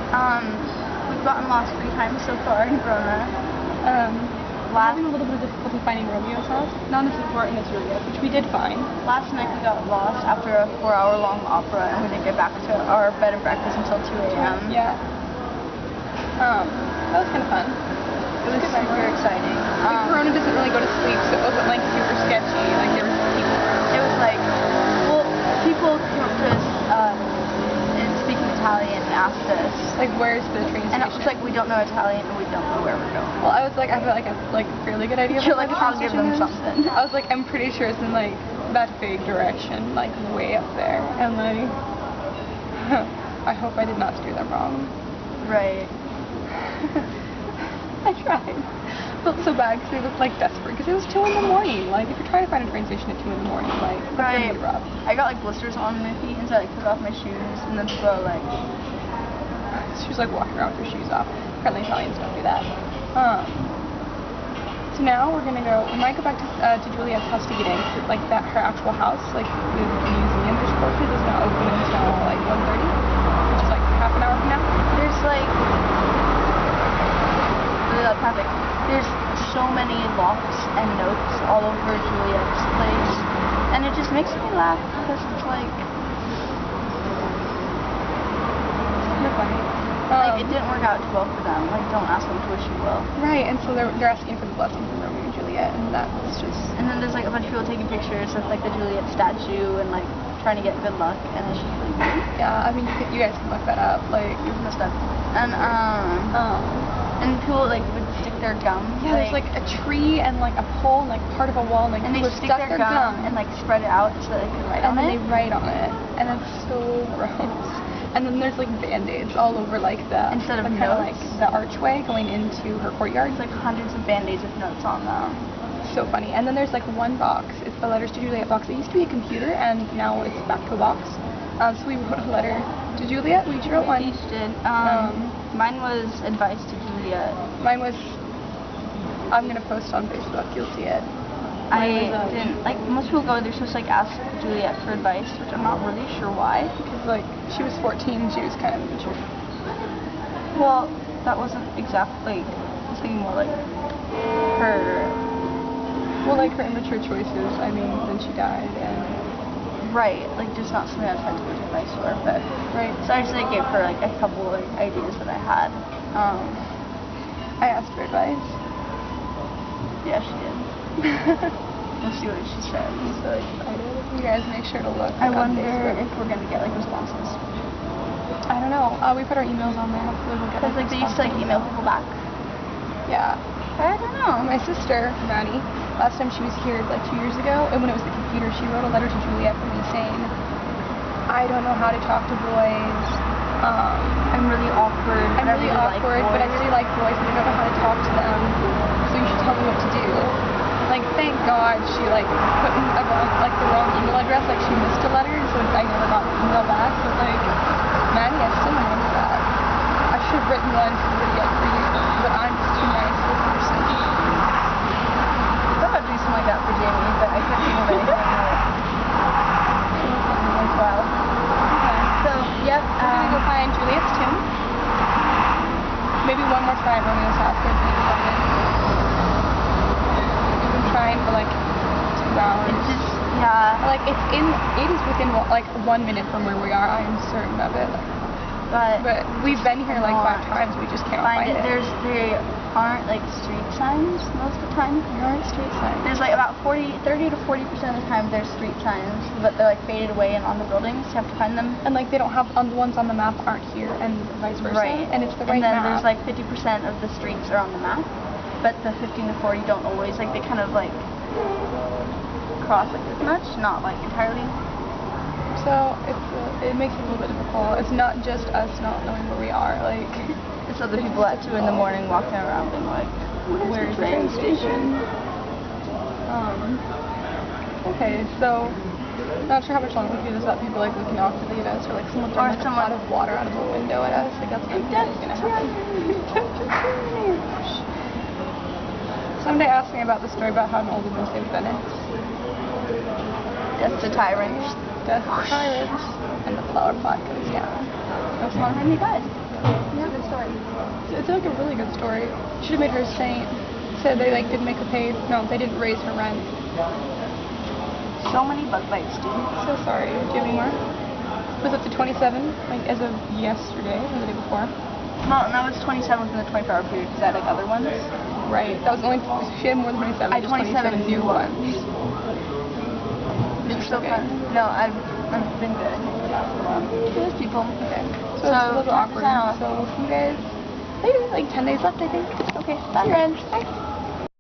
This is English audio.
We've gotten lost 3 times so far in Verona. We're having a little bit of difficulty finding Romeo's house. Not as important as Juliet's, which we did find. Last night we got lost after a 4-hour-long opera, and we didn't get back to our bed and breakfast until 2 a.m. Yeah. That was kind of fun. It was super exciting. Verona doesn't really go to sleep, so it wasn't like super sketchy. Like there was people around. It was like, well, people came up to us and speaking Italian and asked us, like, where's the train station? And it was like, we don't know Italian and we don't know where we're going. Well, I was like, I feel like I have like a fairly good idea. You're like, I'll give them something. I was like, I'm pretty sure it's in like that big direction, like way up there, and like, I hope I did not steer them wrong. Right. I tried. Felt so bad because it was like desperate because it was 2 in the morning. Like if you're trying to find a train station at 2 in the morning, like that's gonna be rough. I got like blisters on my feet, and so I like took off my shoes, and then people are like, she was like walking around with her shoes off. Apparently Italians don't do that. So now we're gonna go. We might go back to Juliet's house to get in, cause it's like that her actual house, like the museum there's supposed to does not open until like 1:30, which is like half an hour from now. There's like. Perfect. There's so many locks and notes all over Juliet's place, and it just makes me laugh because it's like, funny. Like it didn't work out too well for them. Like, don't ask them to wish you well. Right, and so they're asking for the blessing from Romeo and Juliet, and that's just. And then there's like a bunch of people taking pictures of like the Juliet statue and like trying to get good luck, and it's just really cool. Yeah, I mean you guys can look that up. Like it was messed up. And people like would stick their gum. Yeah, there's like a tree and like a pole and like part of a wall, and like and they stick their gum and like spread it out so that they can write on it. And then they write on it, and it's so gross. And then there's like band-aids all over like the instead of kind of like the archway going into her courtyard. It's like hundreds of band-aids with notes on them. So funny. And then there's like one box. It's the letters to Juliet box. It used to be a computer, and now it's back to a box. So we wrote a letter to Juliet. We each wrote one. We each did. Mine was advice to Juliet. Mine was, I'm going to post on Facebook, you'll see it. I didn't, like, most people go, they're supposed to, like, ask Juliet for advice, which I'm not really sure why. Because, like, she was 14, she was kind of immature. Well, that wasn't exactly, I was thinking more, like, her... Well, like, her immature choices, I mean, then she died, and... Right, like, just not something I was trying to give advice for, but... Right. So I just, like, gave her, like, a couple, like, ideas that I had. I asked for advice. Yeah, she did. We'll see what she said. I'm so excited. You guys make sure to look. I wonder if we're gonna get, like, responses. I don't know. We put our emails on there. Hopefully we'll get, because, like, they used to, like, email people back. Yeah. I don't know. My sister, Maddie, last time she was here, like 2 years ago, and when it was the computer, she wrote a letter to Juliet for me saying, I don't know how to talk to boys. I'm really awkward. I'm really awkward, but I really like boys, and I don't know how to talk to them. So you should tell me what to do. Like, thank God she like put in the wrong email address. Like she missed a letter, so I never got the email back. But like, Maddie, I still remember that. I should have written one for Juliet for you, but I'm just too nice of a person. I thought I'd do something like that for Jamie, but I couldn't think of anything. Wow. Okay. So, yep. We're gonna go find Juliet's tomb. Maybe one more time Romeo's house. We've been trying for like 2 hours. It's just, yeah. Like it is within like 1 minute from where we are. I am certain of it. But we've been here like 5 times. We just can't find it. They aren't like street signs most of the time. There aren't street signs. There's like about 30 to 40% of the time there's street signs, but they're like faded away and on the buildings. You have to find them. And like they don't have the ones on the map aren't here, and vice versa. Right. And it's the right map. And then map. there's like 50% of the streets are on the map, but the 15 to 40 don't always. Like they kind of like cross like as much, not like entirely. So it makes it a little bit difficult. It's not just us not knowing where we are. Like it's other people at 2 in the morning walking around being like, "Where's the train station?" Okay, so not sure how much longer we can do this without people like looking awkwardly at us, or like someone throwing like, a pot of water out of a window at us. Like that's what is gonna happen. Someday ask me about the story about how an old woman saved Venice. Death to tyrants. Death to tyrants. And the flower pot goes down. That's not how he died. It's a good story. It's like a really good story. Should have made her a saint. Said they like didn't make her pay. No, they didn't raise her rent. So many bug bites, dude. So sorry. Do you have any more? Was it the 27? Like as of yesterday or the day before? Well, that was 27 within the 24-hour period. Is that like other ones? Right. That was only. She had more than 27. I had 27 new ones. You're still fun. No, I've been good. Those people. Okay. So it's a little awkward. So we'll see you guys later. Like 10 days left, I think. Okay. Bye, friends. Bye.